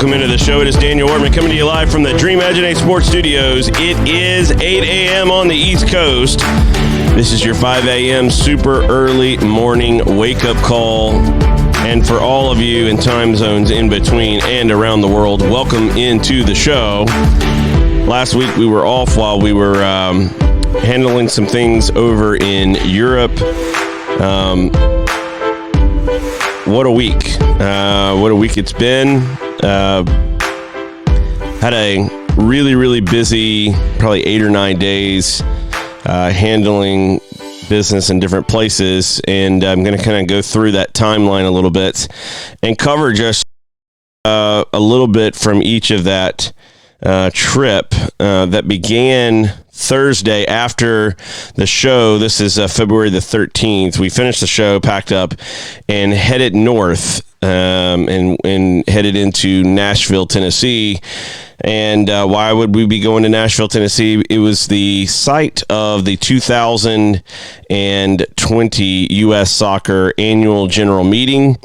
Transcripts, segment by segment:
Welcome into the show. It is Daniel Wortman coming to you live from the Dream Imaginate Sports Studios. It is 8 a.m. on the East Coast. This is your 5 a.m. super early morning wake-up call. And for all of you in time zones in between and around the world, welcome into the show. Last week we were off while we were handling some things over in Europe. What a week. What a week it's been. Had a really busy, probably 8 or 9 days handling business in different places. And I'm going to kind of go through that timeline a little bit and cover just a little bit from each of that trip that began Thursday after the show. This is February the 13th. We finished the show, packed up, and headed north and headed into Nashville, Tennessee. And why would we be going to Nashville, Tennessee? It was the site of the 2020 U.S. Soccer Annual General Meeting,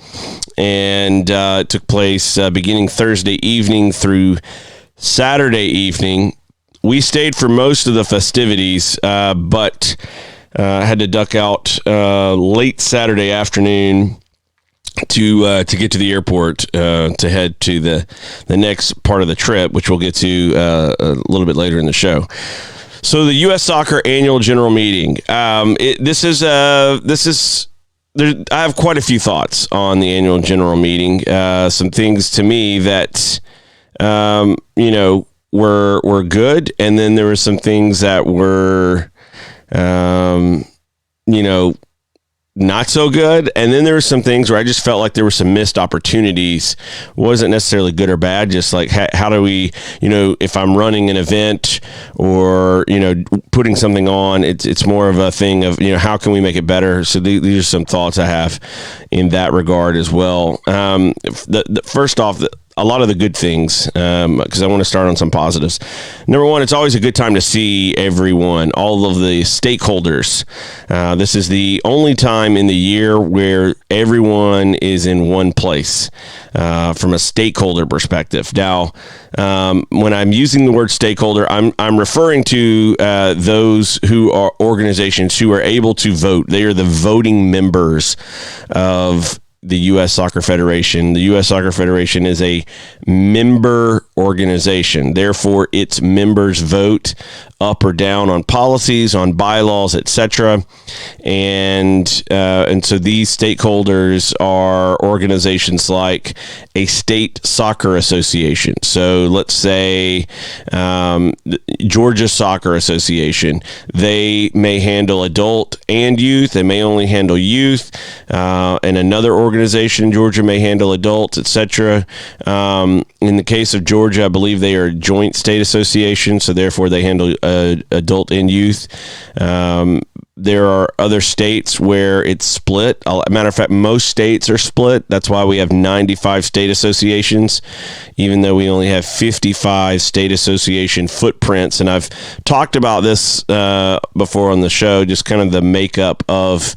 and it took place beginning Thursday evening through Saturday evening. We stayed for most of the festivities, but had to duck out late Saturday afternoon to get to the airport to head to the next part of the trip, which we'll get to a little bit later in the show. So the U.S. Soccer Annual General Meeting. I have quite a few thoughts on the Annual General Meeting. Some things to me that were good, and then there were some things that were not so good, and then there were some things where I just felt like there were some missed opportunities. Wasn't necessarily good or bad, just like how do we, if I'm running an event or putting something on, it's more of a thing of how can we make it better. So these are some thoughts I have in that regard as well. First off, a lot of the good things, because I want to start on some positives. Number one, it's always a good time to see everyone, all of the stakeholders. This is the only time in the year where everyone is in one place from a stakeholder perspective. Now, when I'm using the word stakeholder, I'm referring to those who are organizations who are able to vote. They are the voting members of the U.S. Soccer Federation. The U.S. Soccer Federation is a member organization. Therefore, its members vote up or down on policies, on bylaws, etc. And so these stakeholders are organizations like a state soccer association. So let's say Georgia Soccer Association. They may handle adult and youth. They may only handle youth. And another organization in Georgia may handle adults, etc. In the case of Georgia, I believe they are a joint state association, so therefore they handle adult and youth. There are other states where it's split. Matter of fact, most states are split. That's why we have 95 state associations, even though we only have 55 state association footprints. And I've talked about this before on the show, just kind of the makeup of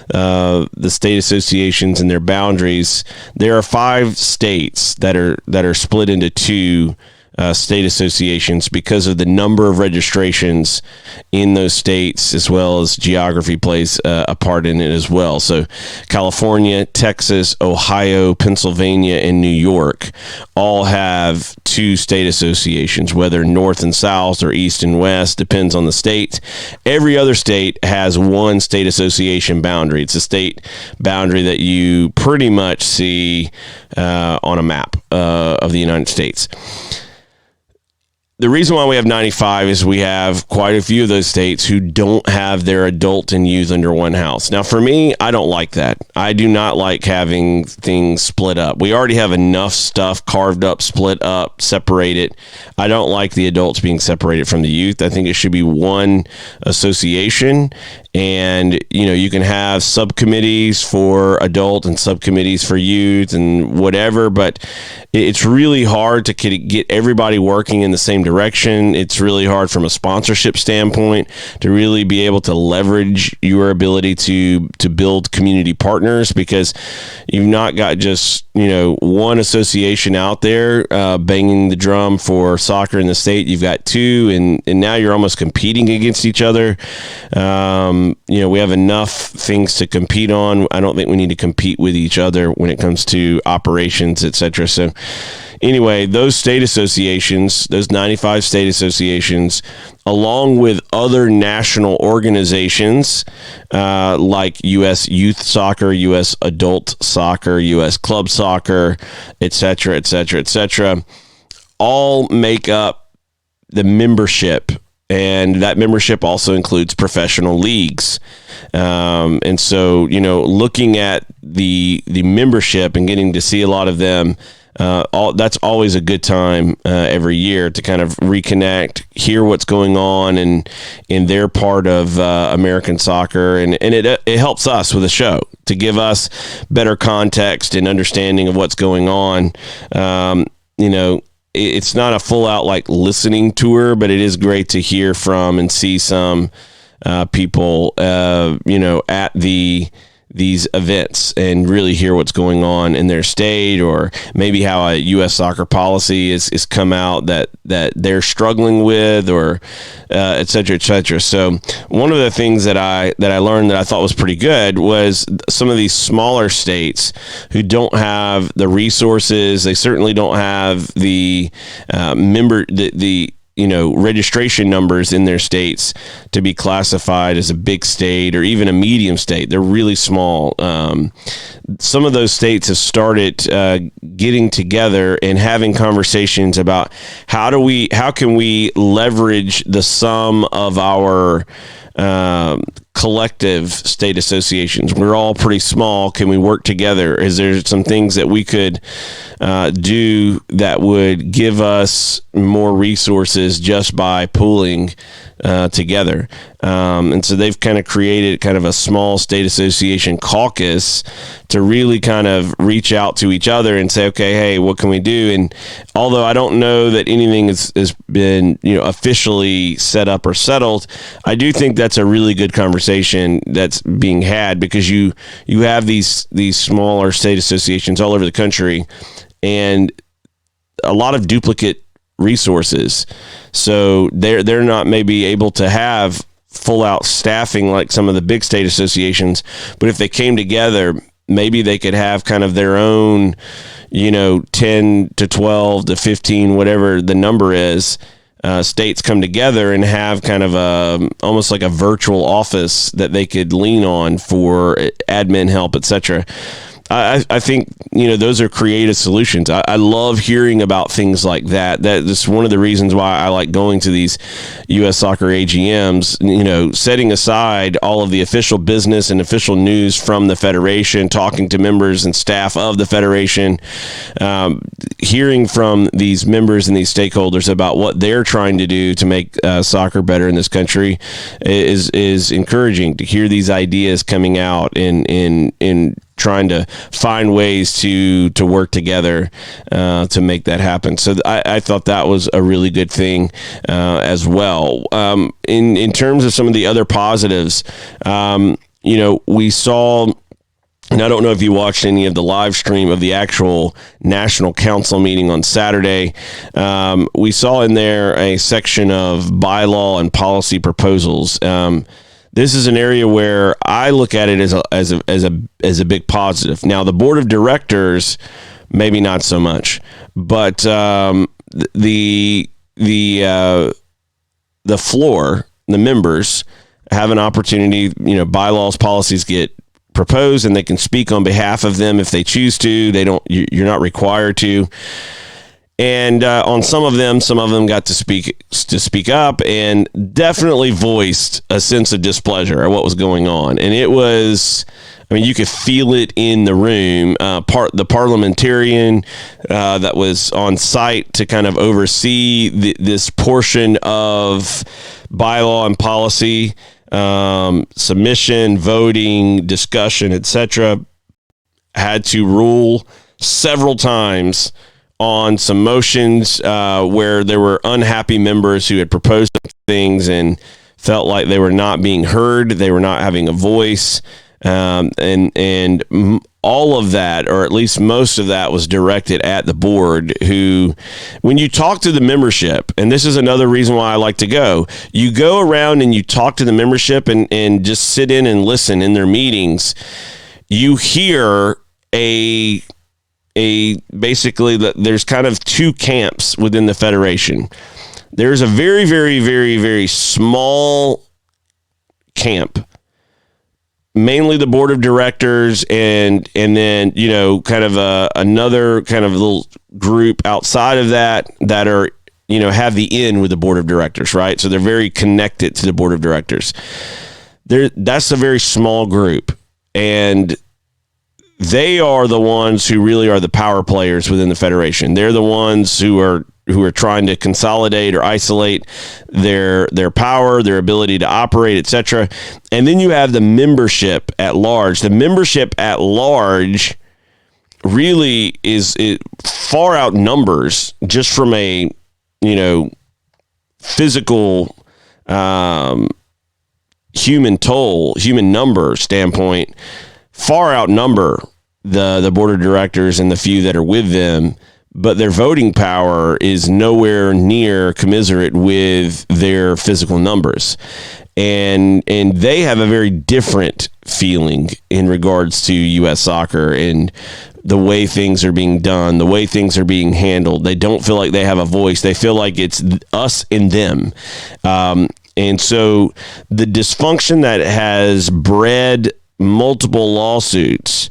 the state associations and their boundaries. There are 5 states that are split into 2 state associations because of the number of registrations in those states, as well as geography plays a part in it as well. So California, Texas, Ohio, Pennsylvania, and New York all have 2 state associations, whether north and south or east and west, depends on the state. Every other state has 1 state association boundary. It's a state boundary that you pretty much see on a map of the United States. The reason why we have 95 is we have quite a few of those states who don't have their adult and youth under one house. Now, for me, I don't like that. I do not like having things split up. We already have enough stuff carved up, split up, separated. I don't like the adults being separated from the youth. I think it should be one association, and you can have subcommittees for adult and subcommittees for youth and whatever, but it's really hard to get everybody working in the same direction. It's really hard from a sponsorship standpoint to really be able to leverage your ability to build community partners, because you've not got just one association out there banging the drum for soccer in the state. You've got two, and now you're almost competing against each other. We have enough things to compete on. I don't think we need to compete with each other when it comes to operations, etc. So anyway, those state associations, those 95 state associations, along with other national organizations like U.S. Youth Soccer, U.S. Adult Soccer, U.S. Club Soccer, etc., etc., etc., all make up the membership. And that membership also includes professional leagues. And so, looking at the membership and getting to see a lot of them, that's always a good time every year to kind of reconnect, hear what's going on in their part of American soccer. And it helps us with the show to give us better context and understanding of what's going on. It's not a full out listening tour, but it is great to hear from and see some people, at these events and really hear what's going on in their state, or maybe how a U.S. soccer policy is come out that they're struggling with, or et cetera, et cetera. So one of the things that I learned that I thought was pretty good was some of these smaller states who don't have the resources. They certainly don't have the registration numbers in their states to be classified as a big state or even a medium state. They're really small. Some of those states have started getting together and having conversations about how can we leverage the sum of our collective state associations. We're all pretty small. Can we work together? Is there some things that we could do that would give us more resources just by pooling together? And so they've kind of created kind of a small state association caucus to really kind of reach out to each other and say, okay, hey, what can we do? And although I don't know that anything has been officially set up or settled, I do think that's a really good conversation that's being had, because you have these smaller state associations all over the country and a lot of duplicate resources. So they're not maybe able to have full out staffing like some of the big state associations, but if they came together, maybe they could have kind of their own, 10 to 12 to 15, whatever the number is, states come together and have kind of almost like a virtual office that they could lean on for admin help, etc. I think, those are creative solutions. I love hearing about things like that. That's one of the reasons why I like going to these U.S. Soccer AGMs, setting aside all of the official business and official news from the Federation, talking to members and staff of the Federation, hearing from these members and these stakeholders about what they're trying to do to make soccer better in this country is encouraging to hear these ideas coming out in trying to find ways to work together to make that happen. So I thought that was a really good thing as well. In terms of some of the other positives, we saw, and I don't know if you watched any of the live stream of the actual National Council meeting on Saturday. We saw in there a section of bylaw and policy proposals. This is an area where I look at it as a big positive. Now, the board of directors, maybe not so much, but the floor, the members have an opportunity. Bylaws, policies get proposed, and they can speak on behalf of them if they choose to. You're not required to. And on some of them got to speak up and definitely voiced a sense of displeasure at what was going on. And it was, you could feel it in the room. The parliamentarian that was on site to kind of oversee this portion of bylaw and policy submission, voting, discussion, etc., had to rule several times on some motions where there were unhappy members who had proposed things and felt like they were not being heard, they were not having a voice, and all of that, or at least most of that, was directed at the board, who, when you talk to the membership, and this is another reason why I like to go, you go around and you talk to the membership and just sit in and listen in their meetings, you hear basically that there's kind of two camps within the Federation. There's a very, very, very, very small camp, mainly the board of directors, and then, you know, kind of another kind of little group outside of that are, you know, have the in with the board of directors, right? So they're very connected to the board of directors. That's a very small group, and they are the ones who really are the power players within the Federation. They're the ones who are trying to consolidate or isolate their power, their ability to operate, etc. And then you have the membership at large. The membership at large really it far outnumbers, just from a, you know, physical human number standpoint, far outnumber the board of directors and the few that are with them, but their voting power is nowhere near commensurate with their physical numbers. And they have a very different feeling in regards to U.S. soccer and the way things are being done, the way things are being handled. They don't feel like they have a voice. They feel like it's us and them. And so the dysfunction that has bred multiple lawsuits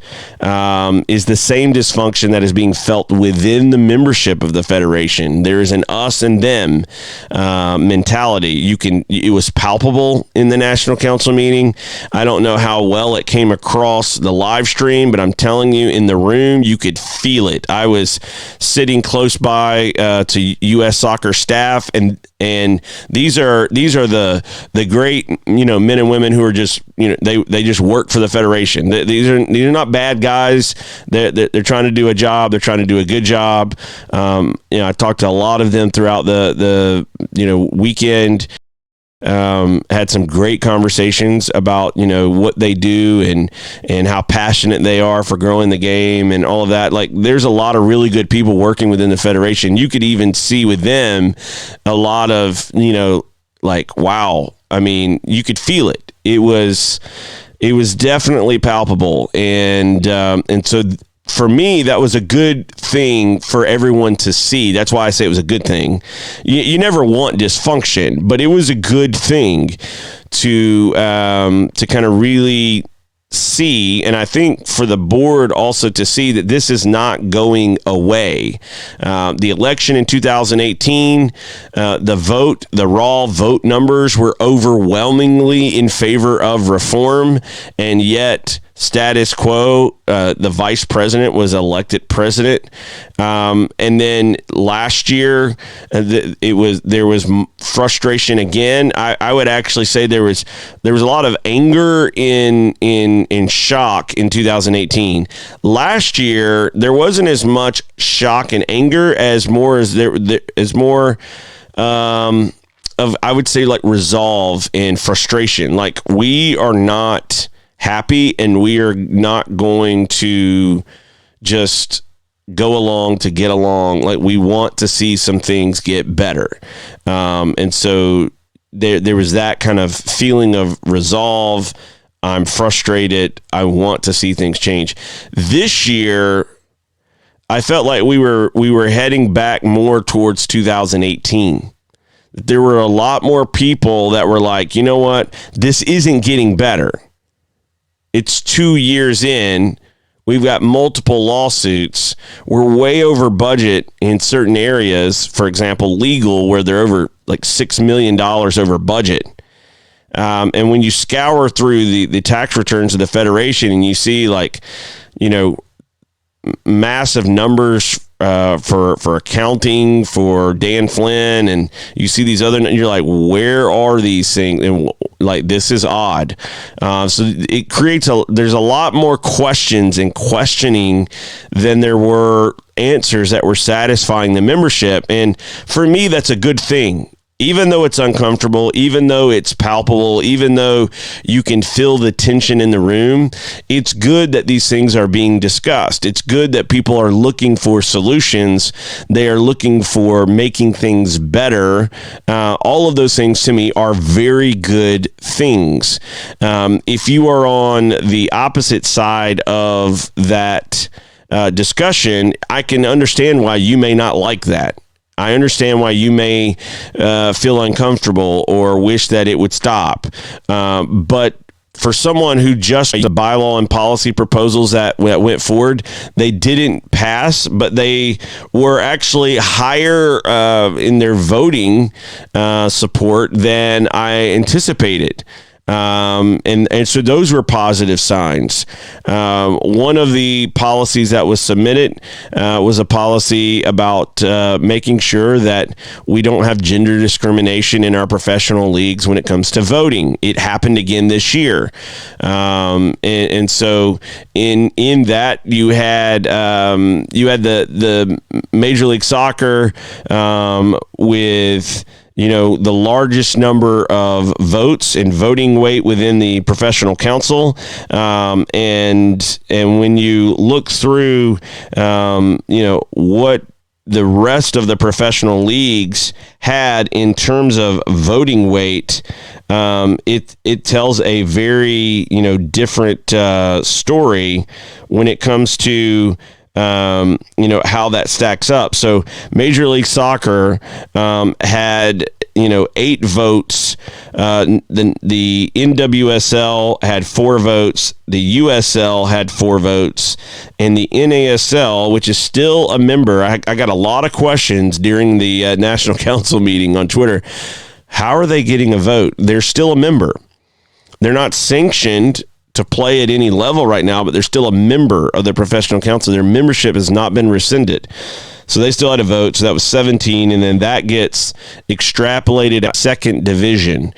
is the same dysfunction that is being felt within the membership of the Federation. There is an us and them mentality. It was palpable in the National Council meeting. I don't know how well it came across the live stream, but I'm telling you, in the room, you could feel it. I was sitting close by to U.S. soccer staff, and these are the great, you know, men and women who are just, you know, they just work for the Federation. These are not bad guys. They're trying to do a job. They're trying to do a good job. You know, I talked to a lot of them throughout the you know, weekend. Had some great conversations about, you know, what they do and how passionate they are for growing the game and all of that. Like, there's a lot of really good people working within the Federation. You could even see with them a lot of, you know, like, wow. I mean, you could feel it. It was definitely palpable, and so for me, that was a good thing for everyone to see. That's why I say it was a good thing. You never want dysfunction, but it was a good thing to kind of really see, and I think for the board also to see that this is not going away. The election in 2018, the raw vote numbers were overwhelmingly in favor of reform, and yet status quo, the vice president was elected president. And then last year, there was frustration again. I would actually say there was a lot of anger in shock in 2018. Last year, there wasn't as much shock and anger as more of, I would say, like, resolve and frustration. Like, we are not happy, and we are not going to just go along to get along. Like, we want to see some things get better. And so there was that kind of feeling of resolve. I'm frustrated. I want to see things change. This year, I felt like we were heading back more towards 2018. There were a lot more people that were like, you know what? This isn't getting better. It's 2 years in. We've got multiple lawsuits. We're way over budget in certain areas. For example, legal, where they're over like $6 million over budget. And when you scour through the tax returns of the Federation and you see, like, you know, massive numbers for accounting for Dan Flynn, and you see these other, you're like, where are these things? And like this is odd. So it creates there's a lot more questions and questioning than there were answers that were satisfying the membership. And for me, that's a good thing. Even though it's uncomfortable, even though it's palpable, even though you can feel the tension in the room, it's good that these things are being discussed. It's good that people are looking for solutions. They are looking for making things better. All of those things to me are very good things. If you are on the opposite side of that discussion, I can understand why you may not like that. I understand why you may feel uncomfortable or wish that it would stop. But for someone who just the bylaw and policy proposals that went forward, they didn't pass, but they were actually higher in their voting support than I anticipated. And so those were positive signs. One of the policies that was submitted was a policy about making sure that we don't have gender discrimination in our professional leagues when it comes to voting. It happened again this year. And so in that you had the Major League Soccer with the largest number of votes and voting weight within the professional council. And when you look through, what the rest of the professional leagues had in terms of voting weight, it tells a very, different story when it comes to how that stacks up. So Major League Soccer had 8 votes. The NWSL had 4 votes. The USL had 4 votes, and the NASL, which is still a member. I got a lot of questions during the National Council meeting on Twitter. How are they getting a vote? They're still a member. They're not sanctioned to play at any level right now, but they're still a member of the professional council. Their membership has not been rescinded. So they still had a vote. So that was 17. And then that gets extrapolated at second division.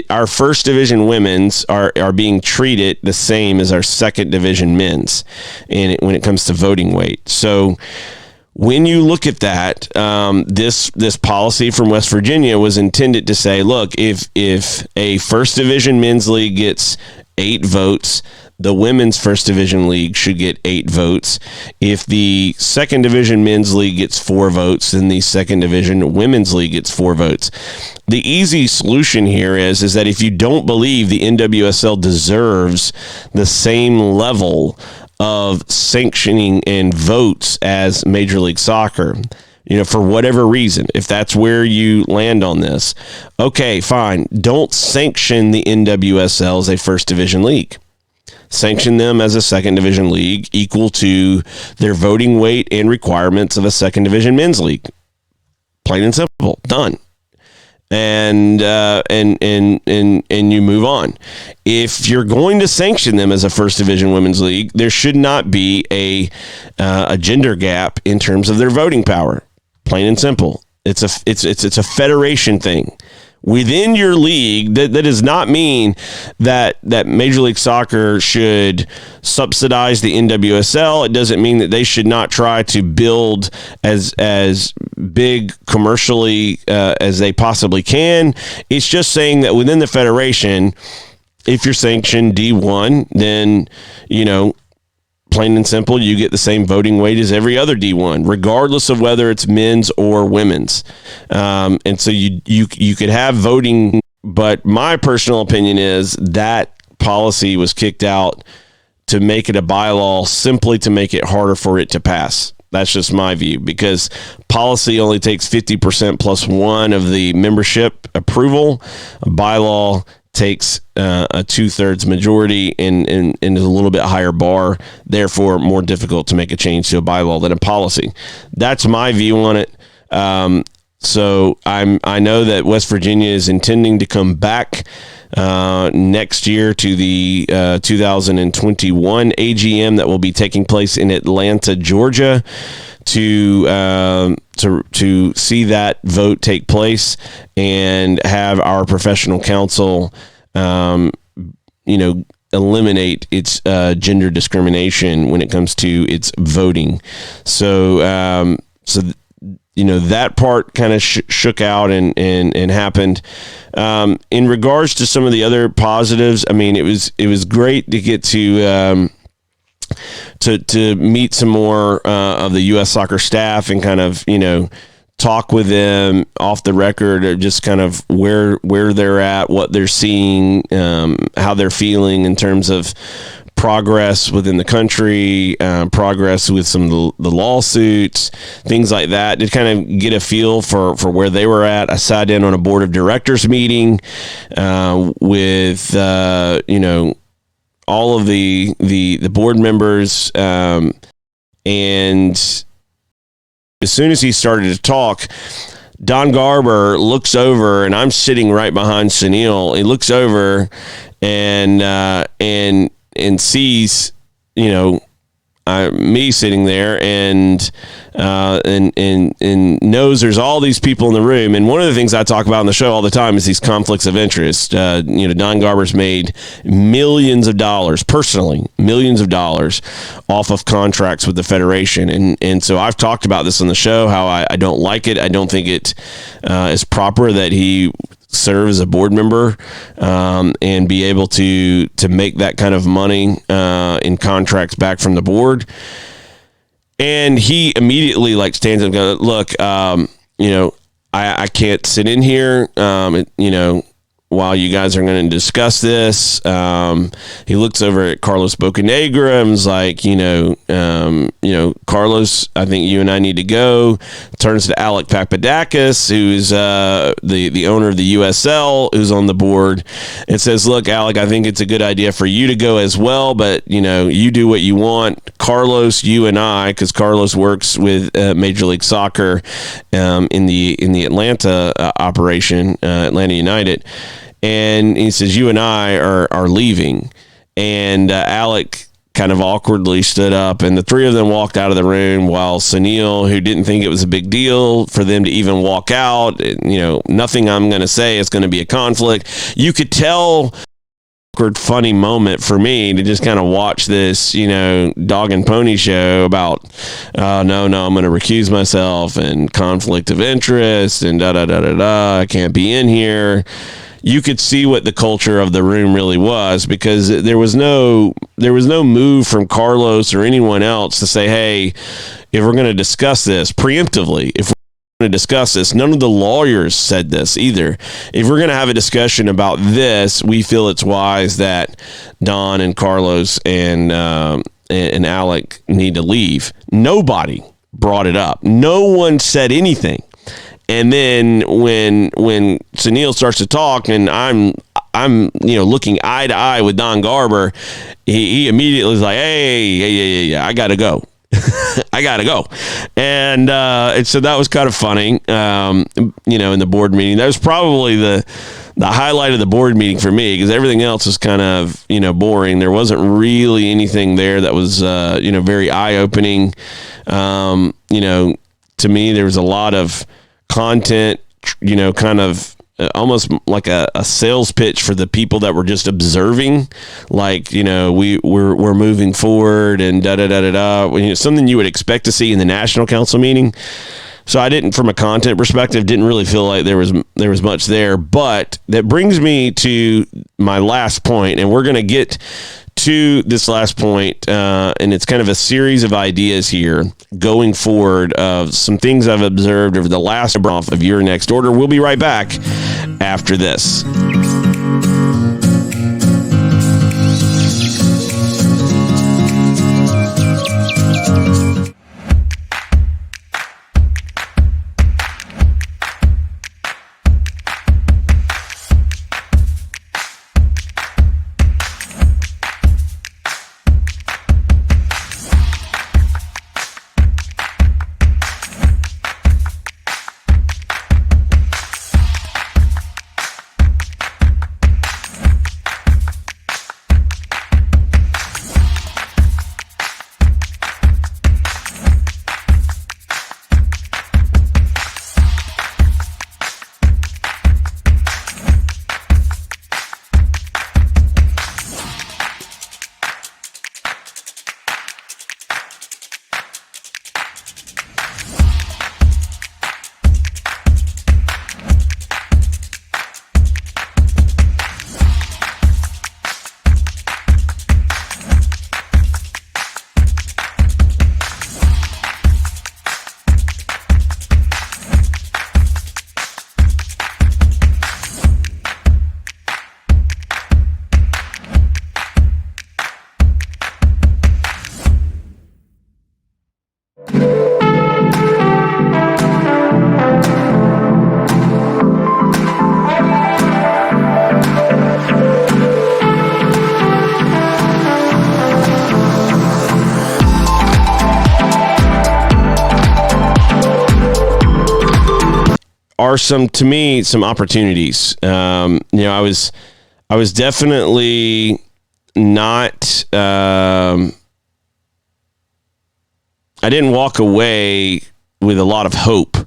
Our first division women's are being treated the same as our second division men's when it comes to voting weight. So when you look at that, this policy from West Virginia was intended to say, look, if a first division men's league gets 8 votes, the women's first division league should get 8 votes. If the second division men's league gets 4 votes, then the second division women's league gets 4 votes. The easy solution here is that if you don't believe the NWSL deserves the same level of sanctioning and votes as Major League Soccer, for whatever reason, if that's where you land on this, okay, fine. Don't sanction the NWSL as a first division league. Sanction them as a second division league equal to their voting weight and requirements of a second division men's league. Plain and simple. Done. And you move on. If you're going to sanction them as a first division women's league, there should not be a gender gap in terms of their voting power. Plain and simple. It's a federation thing within your league. That does not mean that Major League Soccer should subsidize the NWSL. It doesn't mean that they should not try to build as big commercially as they possibly can. It's just saying that within the federation, if you're sanctioned D1, then plain and simple, you get the same voting weight as every other D1, regardless of whether it's men's or women's. And so you could have voting, but my personal opinion is that policy was kicked out to make it a bylaw, simply to make it harder for it to pass. That's just my view, because policy only takes 50% plus 1 of the membership approval. A bylaw takes a 2/3 majority and is a little bit higher bar, therefore more difficult to make a change to a bylaw than a policy. That's my view on it. So I know that West Virginia is intending to come back next year to the 2021 AGM that will be taking place in Atlanta, Georgia, to see that vote take place and have our professional council eliminate its gender discrimination when it comes to its voting. So that part kind of shook out and happened. In regards to some of the other positives, I mean, it was great to get to meet some more of the U.S. soccer staff and kind of, talk with them off the record, or just kind of where they're at, what they're seeing, how they're feeling in terms of progress within the country, progress with some of the lawsuits, things like that, to kind of get a feel for where they were at. I sat in on a board of directors meeting with all of the board members, and as soon as he started to talk, Don Garber looks over, and I'm sitting right behind Sunil. He looks over and sees, me sitting there, and knows there's all these people in the room. And one of the things I talk about on the show all the time is these conflicts of interest. Don Garber's made millions of dollars off of contracts with the Federation. And so I've talked about this on the show, how I don't like it. I don't think it is proper that he serve as a board member and be able to make that kind of money in contracts back from the board. And he immediately stands up and goes, look, I can't sit in here, while you guys are going to discuss this. He looks over at Carlos Bocanegra and was like, Carlos, I think you and I need to go. Turns to Alec Papadakis, who's the owner of the USL, who's on the board, and says, look, Alec, I think it's a good idea for you to go as well, but, you do what you want. Carlos, you and I, because Carlos works with Major League Soccer in the Atlanta operation, Atlanta United. And he says, you and I are leaving. And Alec kind of awkwardly stood up, and the three of them walked out of the room, while Sunil, who didn't think it was a big deal for them to even walk out, nothing I'm going to say is going to be a conflict. You could tell awkward, funny moment for me to just kind of watch this, dog and pony show about, no, I'm going to recuse myself and conflict of interest and I can't be in here. You could see what the culture of the room really was, because there was no move from Carlos or anyone else to say, hey, if we're going to discuss this preemptively, if we're going to discuss this, none of the lawyers said this either. If we're going to have a discussion about this, we feel it's wise that Don and Carlos and Alec need to leave. Nobody brought it up. No one said anything. And then when Sunil starts to talk, and I'm looking eye to eye with Don Garber, he immediately is like, hey, I gotta go. I gotta go. And so that was kind of funny, in the board meeting. That was probably the highlight of the board meeting for me, because everything else was kind of, boring. There wasn't really anything there that was, very eye-opening. To me, there was a lot of content, kind of almost like a sales pitch for the people that were just observing, we're moving forward and something you would expect to see in the National Council meeting. So I didn't, from a content perspective, didn't really feel like there was much there. But that brings me to my last point, and we're going to get to this last point, and it's kind of a series of ideas here going forward of some things I've observed over the last off of Your Next Order. We'll be right back after this. are some opportunities. I was definitely not. I didn't walk away with a lot of hope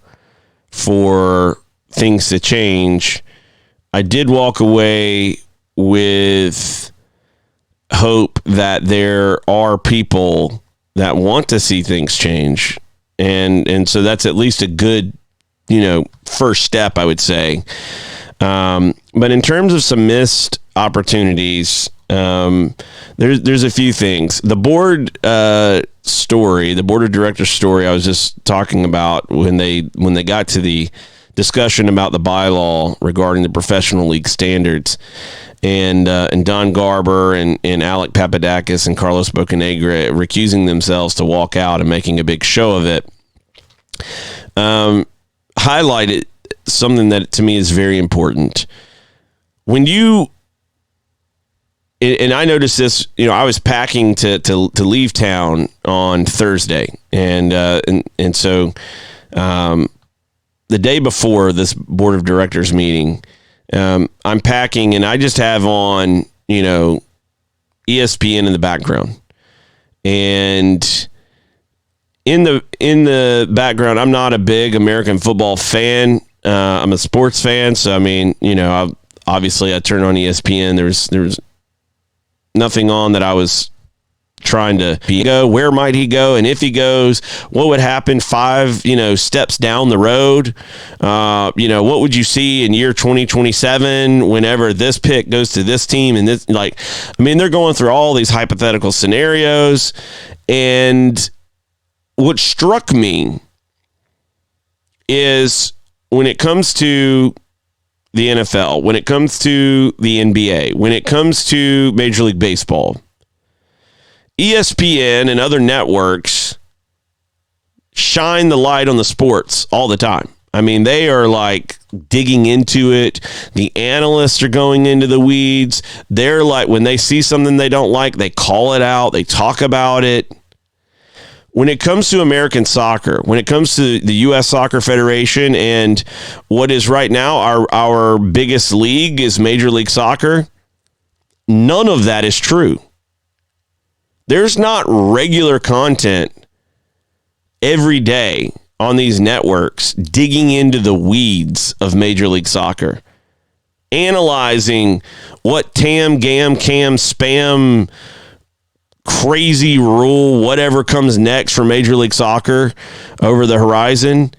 for things to change. I did walk away with hope that there are people that want to see things change. And so that's at least a good, first step, I would say. But in terms of some missed opportunities, there's a few things. The board the board of directors story I was just talking about when they got to the discussion about the bylaw regarding the professional league standards, and Don Garber and Alec Papadakis and Carlos Bocanegra recusing themselves to walk out and making a big show of it, highlighted something that to me is very important. When you and I noticed this, I was packing to leave town on Thursday, and so the day before this board of directors meeting, I'm packing and I just have on, ESPN in the background, and in the background, I'm not a big American football fan. I'm a sports fan, so I mean, obviously I turned on ESPN. There was nothing on that I was trying to go. Where might he go? And if he goes, what would happen 5, steps down the road? What would you see in year 2027 whenever this pick goes to this team? And this, they're going through all these hypothetical scenarios. And what struck me is when it comes to the NFL, when it comes to the NBA, when it comes to Major League Baseball, ESPN and other networks shine the light on the sports all the time. I mean, they are digging into it. The analysts are going into the weeds. They're when they see something they don't like, they call it out. They talk about it. When it comes to American soccer, when it comes to the U.S. Soccer Federation and what is right now our biggest league is Major League Soccer, none of that is true. There's not regular content every day on these networks digging into the weeds of Major League Soccer, analyzing what TAM, GAM, CAM, spam, crazy rule, whatever comes next for Major League Soccer over the horizon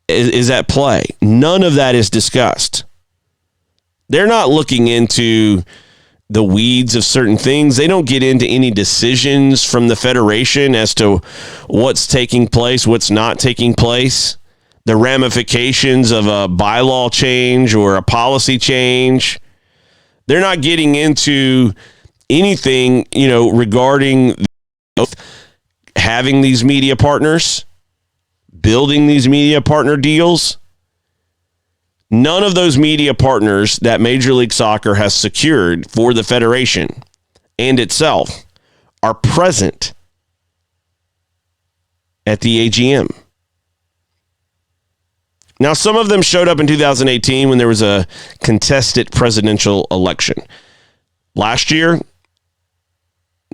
is at play. None of that is discussed. They're not looking into the weeds of certain things. They don't get into any decisions from the Federation as to what's taking place, what's not taking place, the ramifications of a bylaw change or a policy change. They're not getting into anything, regarding having these media partners, building these media partner deals. None of those media partners that Major League Soccer has secured for the Federation and itself are present at the AGM. Now, some of them showed up in 2018 when there was a contested presidential election. Last year,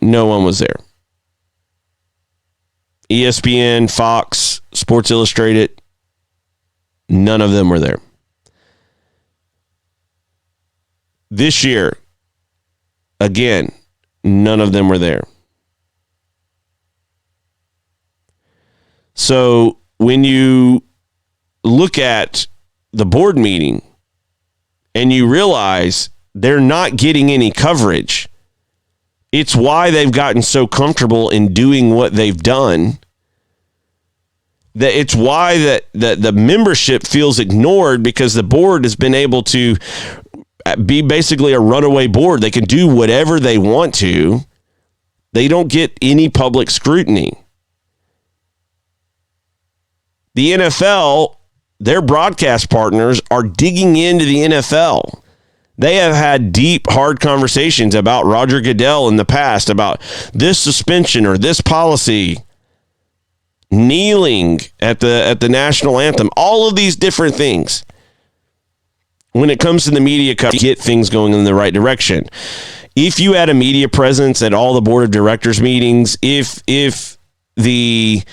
no one was there. ESPN, Fox, Sports Illustrated, none of them were there. This year, again, none of them were there. So when you look at the board meeting and you realize they're not getting any coverage, it's why they've gotten so comfortable in doing what they've done. That it's why that the membership feels ignored, because the board has been able to be basically a runaway board. They can do whatever they want to. They don't get any public scrutiny. The NFL, their broadcast partners are digging into the NFL. They have had deep, hard conversations about Roger Goodell in the past, about this suspension or this policy. kneeling at the national anthem, all of these different things. When it comes to the media coverage, get things going in the right direction. If you had a media presence at all the board of directors meetings, if the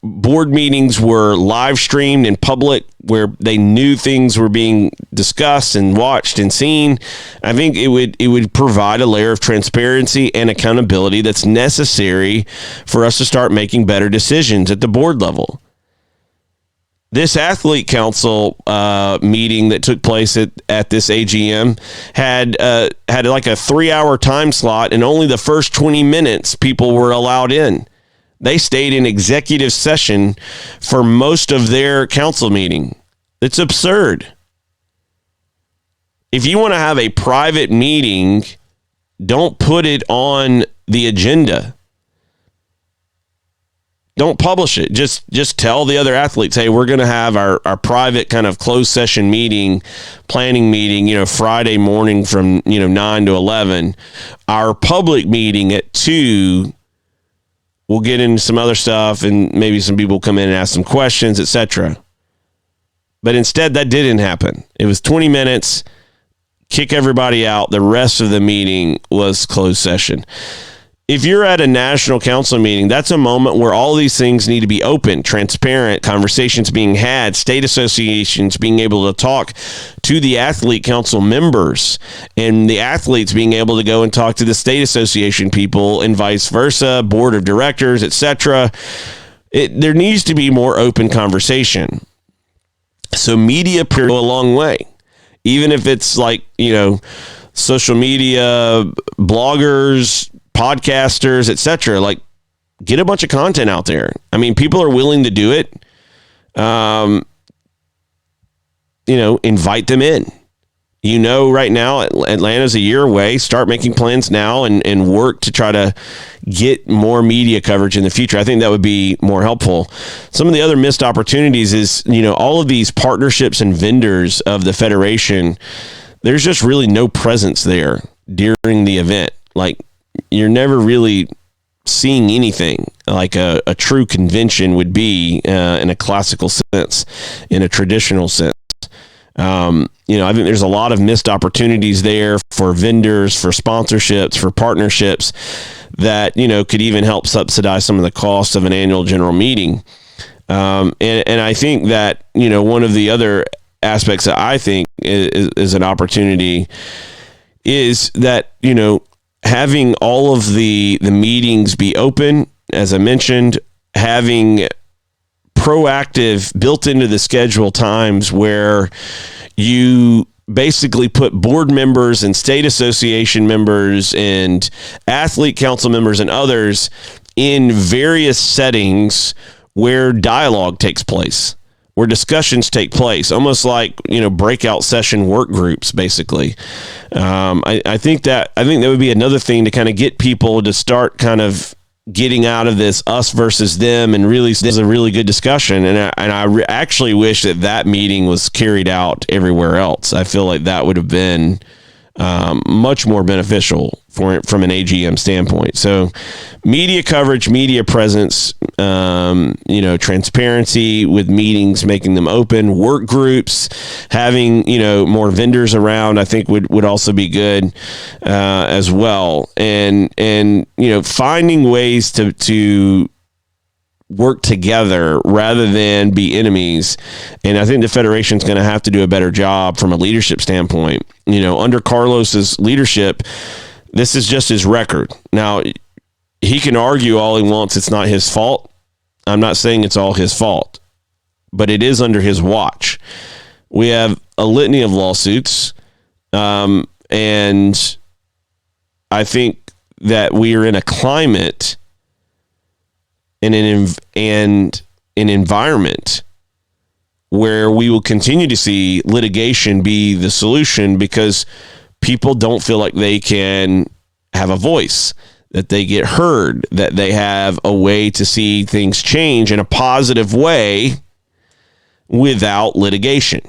board meetings were live streamed in public where they knew things were being discussed and watched and seen, I think it would provide a layer of transparency and accountability that's necessary for us to start making better decisions at the board level. This athlete council meeting that took place at this AGM had like a 3-hour time slot, and only the first 20 minutes people were allowed in. They stayed in executive session for most of their council meeting. It's absurd. If you want to have a private meeting, don't put it on the agenda. Don't publish it. Just tell the other athletes, hey, we're going to have our private kind of closed session meeting, planning meeting, Friday morning from, 9 to 11. Our public meeting at 2, we'll get into some other stuff and maybe some people come in and ask some questions, etc. But instead, that didn't happen. It was 20 minutes, kick everybody out. The rest of the meeting was closed session. If you're at a national council meeting, that's a moment where all these things need to be open, transparent, conversations being had, state associations being able to talk to the athlete council members, and the athletes being able to go and talk to the state association people and vice versa, board of directors, etc. There needs to be more open conversation. So media go a long way, even if it's like, social media, bloggers, podcasters, etc. Like, get a bunch of content out there. I mean, people are willing to do it. Invite them in. Right now, Atlanta's a year away. Start making plans now and work to try to get more media coverage in the future. I think that would be more helpful. Some of the other missed opportunities is, all of these partnerships and vendors of the Federation, there's just really no presence there during the event. Like, you're never really seeing anything like a true convention would be in a classical sense, in a traditional sense. I think there's a lot of missed opportunities there for vendors, for sponsorships, for partnerships that, could even help subsidize some of the costs of an annual general meeting. And I think that, one of the other aspects that I think is an opportunity is that, having all of the meetings be open, as I mentioned, having proactive built into the schedule times where you basically put board members and state association members and athlete council members and others in various settings where dialogue takes place, where discussions take place, almost like, breakout session work groups, basically. I think that would be another thing to kind of get people to start kind of getting out of this us versus them, and really, this is a really good discussion. And I actually wish that meeting was carried out everywhere else. I feel like that would have been much more beneficial from an AGM standpoint. So media coverage, media presence, transparency with meetings, making them open, work groups, having, more vendors around, I think would also be good as well. And finding ways to work together rather than be enemies. And I think the Federation's going to have to do a better job from a leadership standpoint. Under Carlos's leadership, this is just his record. Now, he can argue all he wants. It's not his fault. I'm not saying it's all his fault, but it is under his watch. We have a litany of lawsuits, and I think that we are in a climate and an environment where we will continue to see litigation be the solution because people don't feel like they can have a voice, that they get heard, that they have a way to see things change in a positive way without litigation.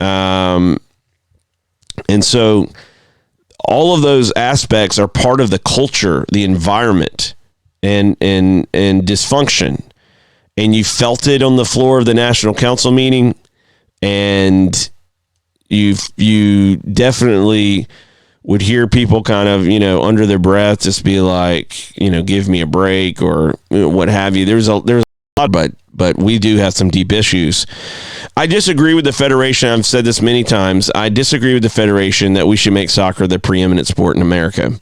And so all of those aspects are part of the culture, the environment and dysfunction. And you felt it on the floor of the National Council meeting, and you definitely would hear people kind of, under their breath just be like, give me a break or what have you. There's a lot, but we do have some deep issues. I disagree with the Federation. I've said this many times. I disagree with the Federation that we should make soccer the preeminent sport in America.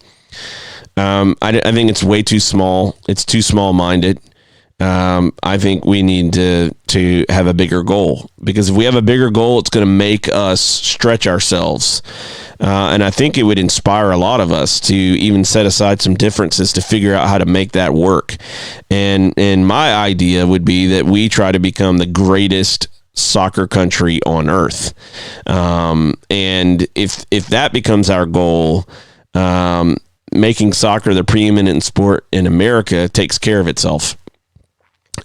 I think it's way too small. It's too small-minded. I think we need to have a bigger goal, because if we have a bigger goal, it's going to make us stretch ourselves. And I think it would inspire a lot of us to even set aside some differences to figure out how to make that work. And my idea would be that we try to become the greatest soccer country on earth. And if that becomes our goal, making soccer the preeminent sport in America takes care of itself.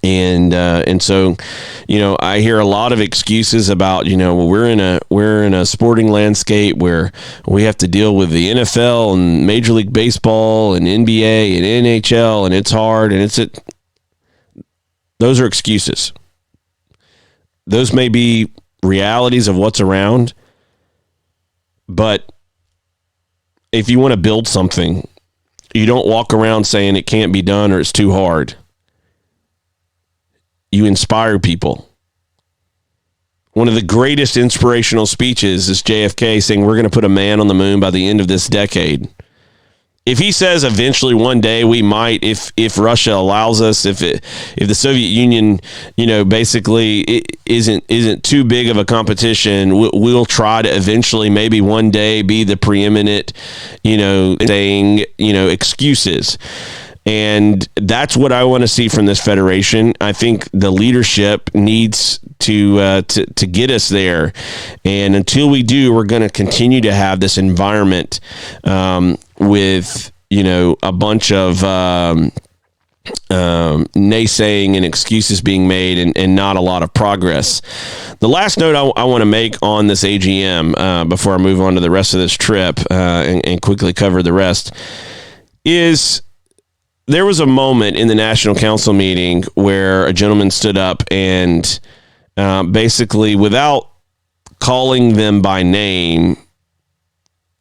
And so, I hear a lot of excuses about, we're in a sporting landscape where we have to deal with the NFL and Major League Baseball and NBA and NHL, and it's hard, and those are excuses. Those may be realities of what's around, but if you want to build something, you don't walk around saying it can't be done or it's too hard. You inspire people. One of the greatest inspirational speeches is JFK saying we're going to put a man on the moon by the end of this decade. If he says eventually one day we might, if Russia allows us, if the Soviet Union, basically it isn't too big of a competition, we'll try to eventually maybe one day be the preeminent, saying, excuses. And that's what I want to see from this federation. I think the leadership needs to get us there. And until we do, we're going to continue to have this environment with, a bunch of naysaying and excuses being made and not a lot of progress. The last note I want to make on this AGM before I move on to the rest of this trip and quickly cover the rest is there was a moment in the National Council meeting where a gentleman stood up and basically, without calling them by name,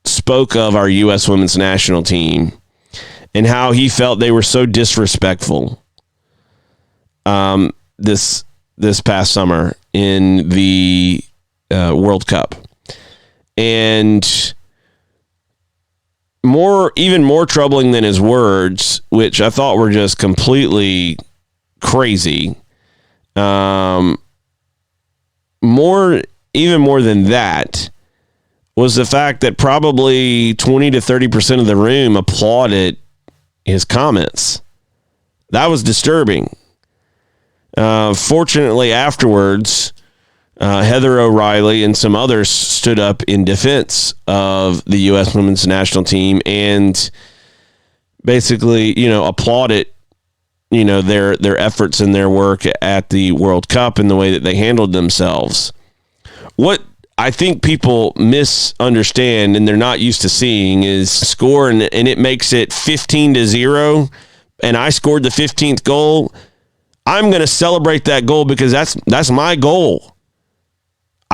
spoke of our U.S. women's national team and how he felt they were so disrespectful this past summer in the World Cup. And even more troubling than his words, which I thought were just completely crazy. Even more than that was the fact that probably 20 to 30% of the room applauded his comments. That was disturbing. Fortunately, afterwards, Heather O'Reilly and some others stood up in defense of the U.S. women's national team and basically, applauded, their efforts and their work at the World Cup and the way that they handled themselves. What I think people misunderstand and they're not used to seeing is score and it makes it 15-0, and I scored the 15th goal. I'm going to celebrate that goal because that's my goal.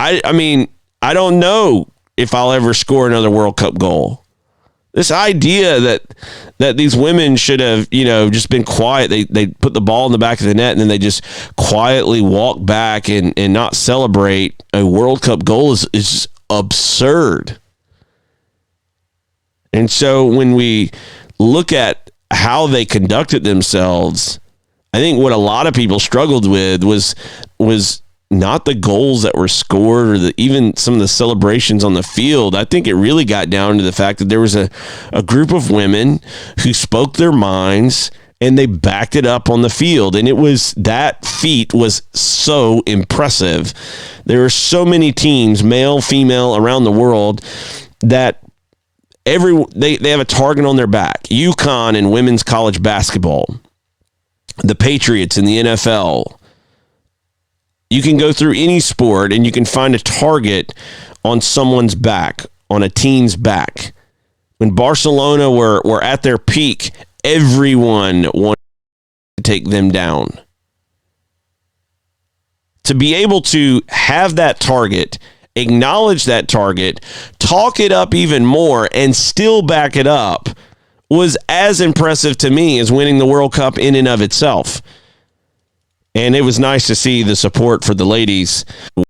I mean, I don't know if I'll ever score another World Cup goal. This idea that these women should have, just been quiet. They put the ball in the back of the net and then they just quietly walk back and not celebrate a World Cup goal is absurd. And so when we look at how they conducted themselves, I think what a lot of people struggled with was not the goals that were scored or even some of the celebrations on the field. I think it really got down to the fact that there was a group of women who spoke their minds and they backed it up on the field. And that feat was so impressive. There are so many teams, male, female, around the world that they have a target on their back. UConn in women's college basketball, the Patriots in the NFL. You can go through any sport and you can find a target on someone's back, on a team's back. When Barcelona were at their peak, everyone wanted take them down. To be able to have that target, acknowledge that target, talk it up even more, and still back it up was as impressive to me as winning the World Cup in and of itself. And it was nice to see the support for the ladies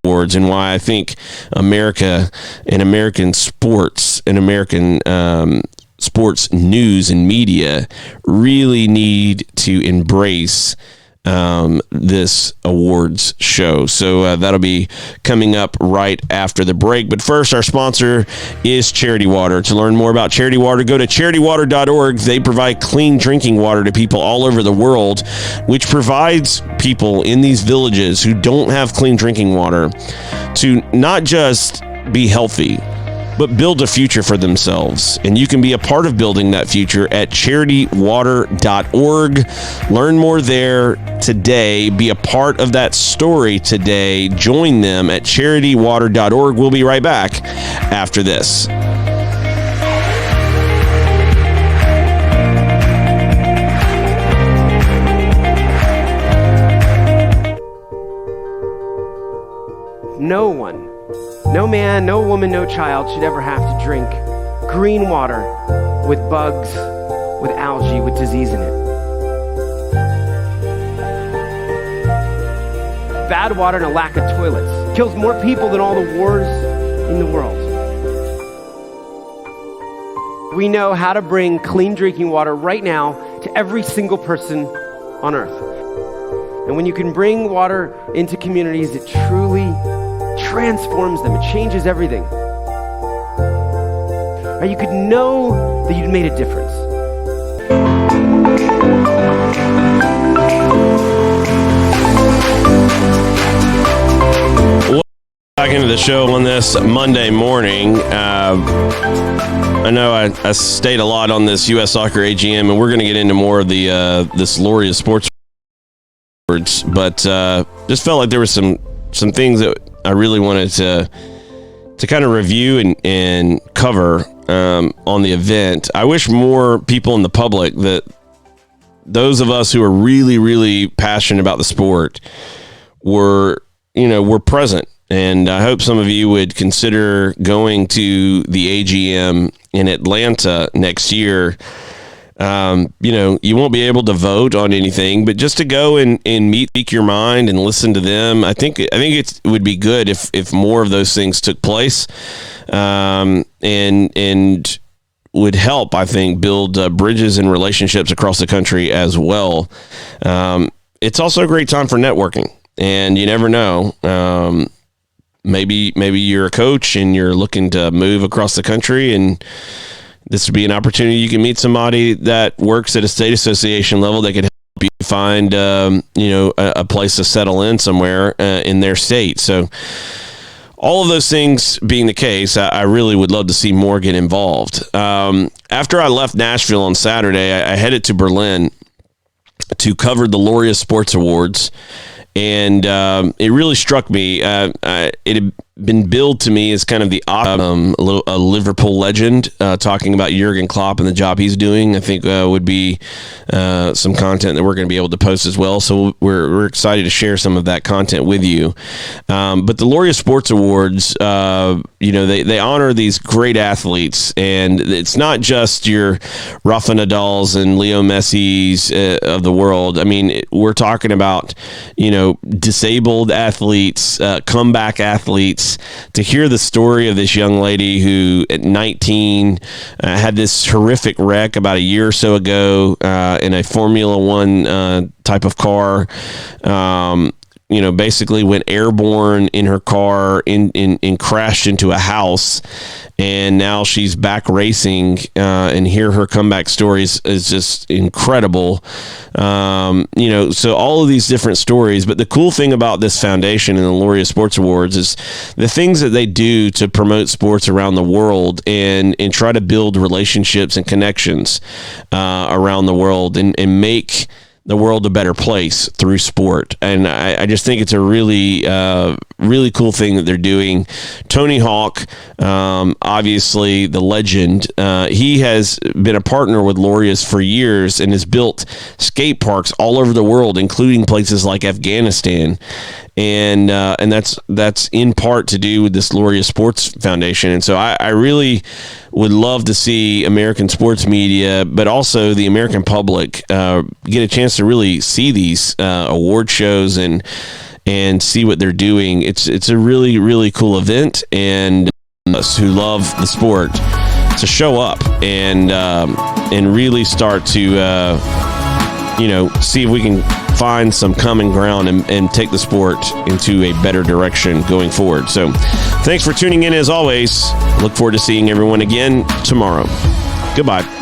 awards, and why I think America and American sports and American sports news and media really need to embrace this awards show. So that'll be coming up right after the break. But first, our sponsor is Charity Water. To learn more about Charity Water, go to charitywater.org. They provide clean drinking water to people all over the world, which provides people in these villages who don't have clean drinking water to not just be healthy, but build a future for themselves. And you can be a part of building that future at charitywater.org. Learn more there today. Be a part of that story today. Join them at charitywater.org. We'll be right back after this. No man, no woman, no child should ever have to drink green water with bugs, with algae, with disease in it. Bad water and a lack of toilets kills more people than all the wars in the world. We know how to bring clean drinking water right now to every single person on earth. And when you can bring water into communities, it truly transforms them. It changes everything. Or you could know that you'd made a difference. Back into the show on this Monday morning. I know I stayed a lot on this U.S. Soccer AGM, and we're going to get into more of the this Laureate Sports Awards, but just felt like there were some things that I really wanted to kind of review and cover on the event. I wish more people in the public, that those of us who are really, really passionate about the sport, were present. And I hope some of you would consider going to the AGM in Atlanta next year. You won't be able to vote on anything, but just to go and speak your mind and listen to them. I think it would be good if more of those things took place, and would help, I think, build bridges and relationships across the country as well. It's also a great time for networking, and you never know. Maybe you're a coach and you're looking to move across the country, and this would be an opportunity. You can meet somebody that works at a state association level that could help you find, a place to settle in somewhere in their state. So all of those things being the case, I really would love to see more get involved. After I left Nashville on Saturday, I headed to Berlin to cover the Laureate Sports Awards. And it really struck me. It had been billed to me as kind of a Liverpool legend, talking about Jurgen Klopp and the job he's doing. I think would be some content that we're going to be able to post as well. So we're excited to share some of that content with you. But the Laureate Sports Awards, they honor these great athletes, and it's not just your Rafa Nadals and Leo Messi's of the world. I mean, we're talking about disabled athletes, comeback athletes. To hear the story of this young lady who at 19 had this horrific wreck about a year or so ago in a Formula One type of car, basically went airborne in her car and crashed into a house, and now she's back racing, and hear her comeback stories is just incredible. So all of these different stories, but the cool thing about this foundation and the Laureate Sports Awards is the things that they do to promote sports around the world and try to build relationships and connections around the world and make the world a better place through sport. And I just think it's a really, really cool thing that they're doing. Tony Hawk, obviously the legend, he has been a partner with Laureus for years and has built skate parks all over the world, including places like Afghanistan. And that's in part to do with this Laureus Sports Foundation. And so I really would love to see American sports media, but also the American public, get a chance to really see these award shows and see what they're doing. It's a really, really cool event, and us who love the sport to show up and really start to see if we can find some common ground and take the sport into a better direction going forward. So thanks for tuning in as always. Look forward to seeing everyone again tomorrow. Goodbye.